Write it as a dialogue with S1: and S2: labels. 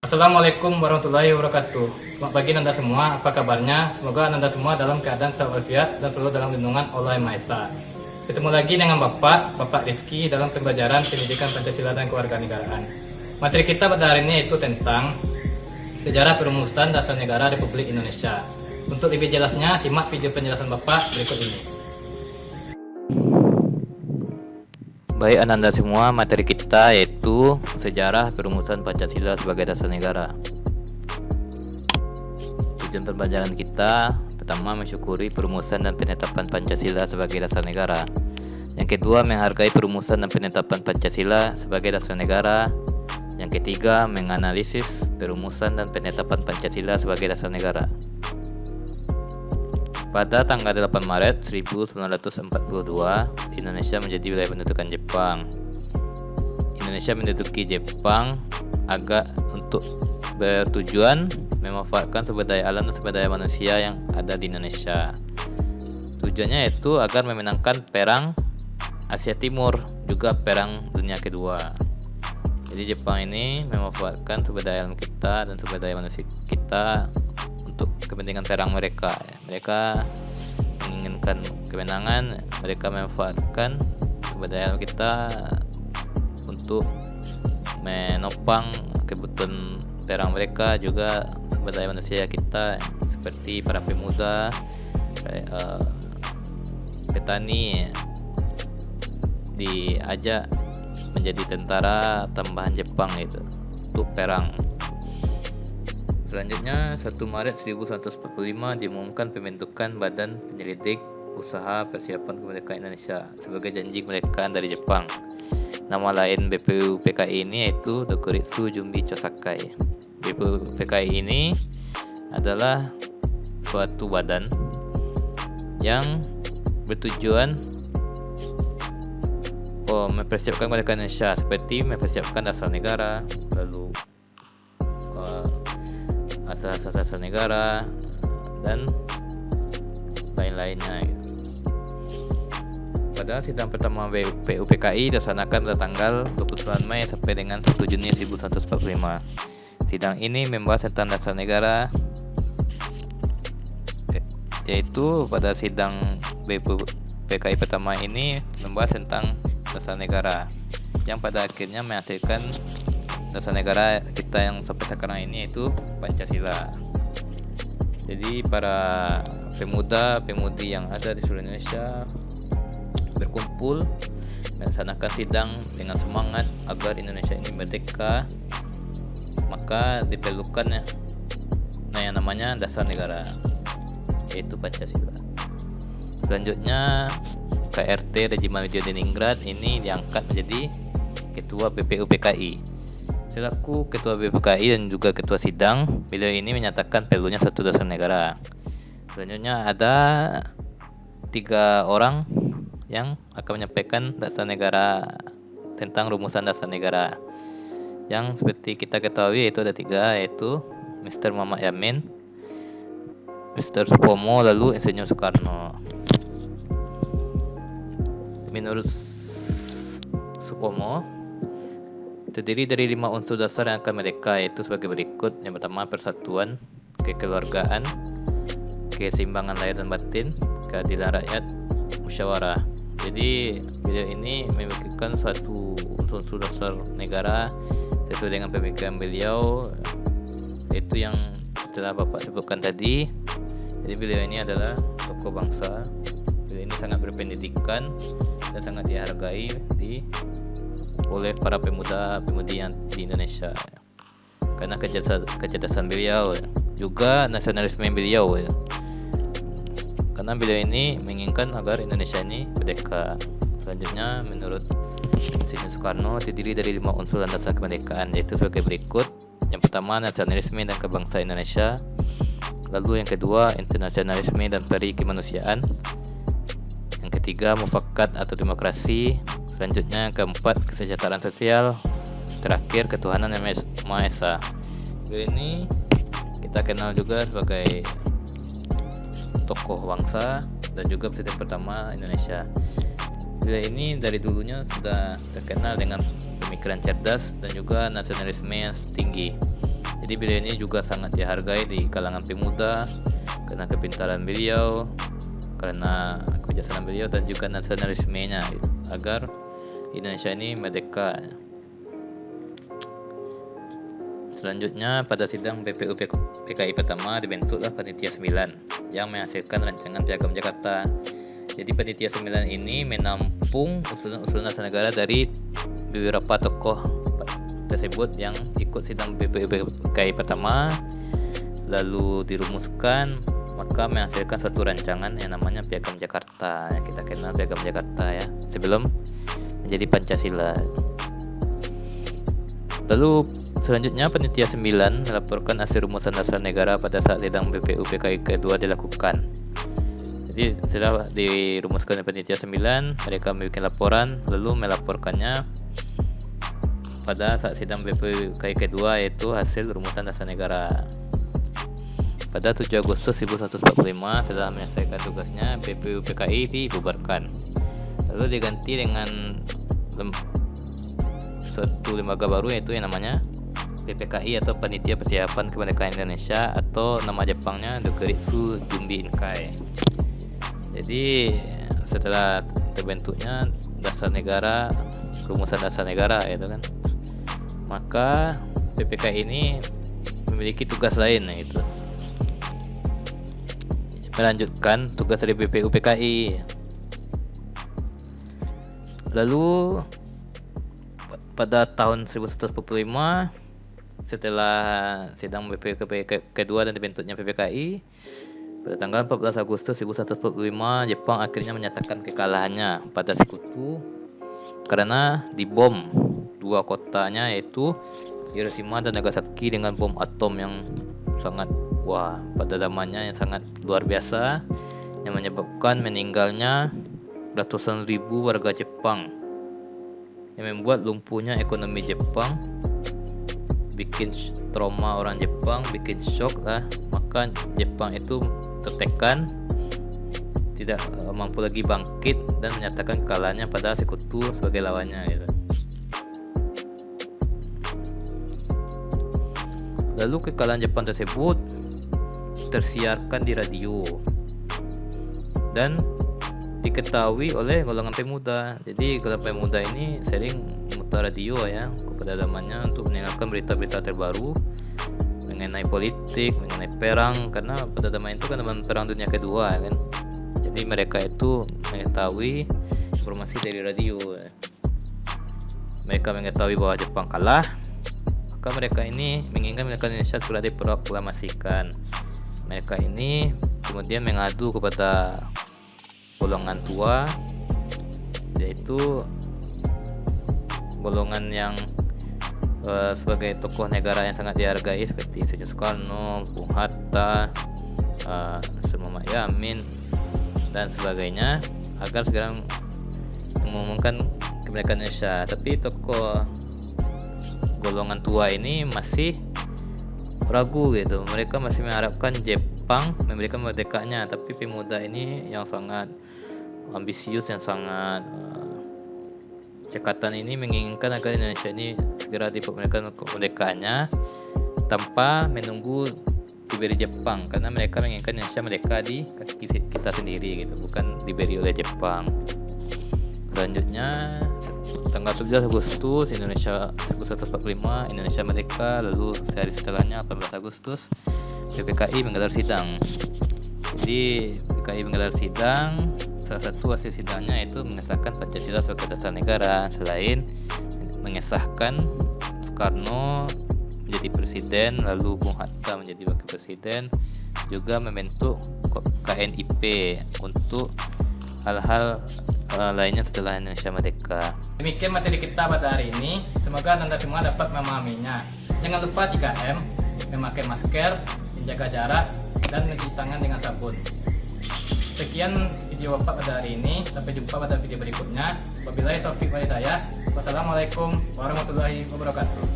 S1: Assalamualaikum warahmatullahi wabarakatuh. Selamat pagi Anda semua, apa kabarnya? Semoga Anda semua dalam keadaan sehat walafiat dan selalu dalam lindungan Allah Yang Maha Esa. Ketemu lagi dengan Bapak Rizky dalam pembelajaran pendidikan Pancasila dan Kewarganegaraan. Materi kita pada hari ini yaitu tentang sejarah perumusan dasar negara Republik Indonesia. Untuk lebih jelasnya, simak video penjelasan Bapak berikut ini.
S2: Baik Anda semua, materi kita yaitu sejarah perumusan Pancasila sebagai dasar negara. Tujuan pembelajaran kita pertama mensyukuri perumusan dan penetapan Pancasila sebagai dasar negara. Yang kedua menghargai perumusan dan penetapan Pancasila sebagai dasar negara. Yang ketiga menganalisis perumusan dan penetapan Pancasila sebagai dasar negara. Pada tanggal 8 Maret 1942, Indonesia menjadi wilayah pendudukan Jepang. Indonesia menduduki Jepang agak untuk bertujuan memanfaatkan sumber daya alam dan sumber daya manusia yang ada di Indonesia. Tujuannya yaitu agar memenangkan perang Asia Timur, juga perang dunia kedua. Jadi Jepang ini memanfaatkan sumber daya alam kita dan sumber daya manusia kita untuk kepentingan perang mereka. Mereka menginginkan kemenangan, mereka memanfaatkan sumber daya alam kita untuk menopang kebutuhan perang mereka, juga sumber daya manusia kita seperti para pemuda, petani diajak menjadi tentara tambahan Jepang itu untuk perang. Selanjutnya 1 Maret 1945 diumumkan pembentukan Badan Penyelidik Usaha Persiapan Kemerdekaan Indonesia sebagai janji kemerdekaan dari Jepang. Nama lain BPUPKI ini yaitu Dokuritsu Jumbi Chosakai. BPUPKI ini adalah suatu badan yang bertujuan mempersiapkan kemerdekaan Indonesia, seperti mempersiapkan dasar negara, lalu asas-asas dasar negara dan lain-lainnya gitu. Pada sidang pertama BPUPKI dilaksanakan pada tanggal 29 Mei sampai dengan 1 Juni 1945. Sidang ini membahas tentang dasar negara, yaitu pada sidang BPUPKI pertama ini membahas tentang dasar negara yang pada akhirnya menghasilkan dasar negara kita yang sampai sekarang ini, yaitu Pancasila. Jadi para pemuda-pemudi yang ada di seluruh Indonesia berkumpul melaksanakan sidang dengan semangat agar Indonesia ini merdeka. Maka diperlukan yang namanya dasar negara, yaitu Pancasila. Selanjutnya KRT Regimen Widyodiningrat ini diangkat menjadi Ketua BPUPKI. Selaku Ketua BPUPKI dan juga Ketua Sidang, beliau ini menyatakan perlunya satu dasar negara. Selanjutnya ada 3 orang yang akan menyampaikan dasar negara tentang rumusan dasar negara. Yang seperti kita ketahui itu ada 3, yaitu Mr. Muhammad Yamin, Mr. Supomo, lalu Insinyur Soekarno. Menurut Supomo, terdiri dari 5 unsur dasar yang akan merdeka, yaitu sebagai berikut. Yang pertama, persatuan, kekeluargaan, keseimbangan lahir dan batin, keadilan rakyat, musyawarah. Jadi beliau ini memikirkan suatu unsur dasar negara sesuai dengan pemikiran beliau, yaitu yang telah Bapak sebutkan tadi. Jadi beliau ini adalah tokoh bangsa. Beliau ini sangat berpendidikan dan sangat dihargai oleh para pemuda-pemudi yang di Indonesia, karena kecerdasan beliau, juga nasionalisme beliau, karena beliau ini menginginkan agar Indonesia ini merdeka. Selanjutnya menurut Insinyur Soekarno terdiri dari 5 unsur dasar kemerdekaan, yaitu sebagai berikut. Yang pertama, nasionalisme dan kebangsaan Indonesia. Lalu yang kedua, internasionalisme dan peri kemanusiaan. Yang ketiga, mufakat atau demokrasi. Selanjutnya keempat, kesejahteraan sosial. Terakhir, ketuhanan yang Maha Esa. Ini kita kenal juga sebagai tokoh bangsa dan juga presiden pertama Indonesia. Beliau ini dari dulunya sudah terkenal dengan pemikiran cerdas dan juga nasionalisme yang tinggi. Jadi beliau ini juga sangat dihargai di kalangan pemuda karena kepintaran beliau, karena kebijaksanaan beliau dan juga nasionalismenya agar Indonesia ini merdeka. Selanjutnya pada sidang BPU PKI pertama dibentuklah Panitia 9 yang menghasilkan rancangan Piagam Jakarta. Jadi Panitia 9 ini menampung usulan-usulan dasar negara dari beberapa tokoh tersebut yang ikut sidang BPU PKI pertama, lalu dirumuskan, maka menghasilkan satu rancangan yang namanya Piagam Jakarta, yang kita kenal Piagam Jakarta ya, sebelum menjadi Pancasila. Lalu selanjutnya Panitia 9 melaporkan hasil rumusan dasar negara pada saat sidang BPU PKI kedua dilakukan. Jadi setelah dirumuskan oleh Panitia 9, mereka membuat laporan lalu melaporkannya pada saat sidang BPU PKI kedua, yaitu hasil rumusan dasar negara. Pada 7 Agustus 1145 setelah menyelesaikan tugasnya, BPU PKI dibubarkan. Lalu diganti dengan suatu lembaga baru, yaitu yang namanya PPKI atau Panitia Persiapan Kemerdekaan Indonesia, atau nama Jepangnya Dokeritsu Junbi Inkai. Jadi setelah terbentuknya dasar negara, rumusan dasar negara itu kan, maka PPKI ini memiliki tugas lain, yaitu melanjutkan tugas dari BPU PKI. Lalu pada tahun 1145 setelah sidang BPU kedua dan dibentuknya PPKI, pada tanggal 14 Agustus 1145 Jepang akhirnya menyatakan kekalahannya pada Sekutu karena dibom dua kotanya, yaitu Hiroshima dan Nagasaki dengan bom atom yang sangat pada zamannya yang sangat luar biasa, yang menyebabkan meninggalnya ratusan ribu warga Jepang, yang membuat lumpuhnya ekonomi Jepang, bikin trauma orang Jepang, bikin shock lah. Maka Jepang itu tertekan, tidak mampu lagi bangkit dan menyatakan kekalahannya pada Sekutu sebagai lawannya gitu. Lalu kekalahan Jepang tersebut tersiarkan di radio dan diketahui oleh golongan pemuda. Jadi golongan pemuda ini sering memutar radio ya pada zamannya untuk mendengarkan berita-berita terbaru mengenai politik, mengenai perang, karena pada zaman itu kan zaman perang dunia kedua kan. Jadi mereka itu mengetahui informasi dari radio. Mereka mengetahui bahwa Jepang kalah, maka mereka ini menginginkan Indonesia segera diproklamasikan. Mereka ini kemudian mengadu kepada golongan tua, yaitu golongan yang sebagai tokoh negara yang sangat dihargai seperti Insinyur Soekarno, Bung Hatta, Muhammad Yamin dan sebagainya, agar segera mengumumkan kemerdekaan Indonesia. Tapi tokoh golongan tua ini masih ragu gitu. Mereka masih mengharapkan Jepang memberikan merdekanya, tapi pemuda ini yang sangat ambisius, yang sangat cekatan ini menginginkan agar Indonesia ini segera diberikan kemerdekaannya tanpa menunggu diberi Jepang, karena mereka menginginkan Indonesia merdeka di kaki kita sendiri gitu, bukan diberi oleh Jepang. Selanjutnya tanggal 11 Agustus 1145 Indonesia merdeka. Lalu sehari setelahnya 18 Agustus PPKI menggelar sidang. Jadi PPKI menggelar sidang, salah satu hasil sidangnya itu mengesahkan Pancasila sebagai dasar negara. Selain mengesahkan, Soekarno menjadi presiden, lalu Bung Hatta menjadi wakil presiden, juga membentuk KNIP untuk hal-hal lainnya setelah Indonesia merdeka.
S1: Demikian materi kita pada hari ini. Semoga Anda semua dapat memahaminya. Jangan lupa 3M, memakai masker, menjaga jarak, dan mencuci tangan dengan sabun. Sekian video Bapak pada hari ini. Sampai jumpa pada video berikutnya. Wabillahi taufiq wal hidayah. Wassalamualaikum warahmatullahi wabarakatuh.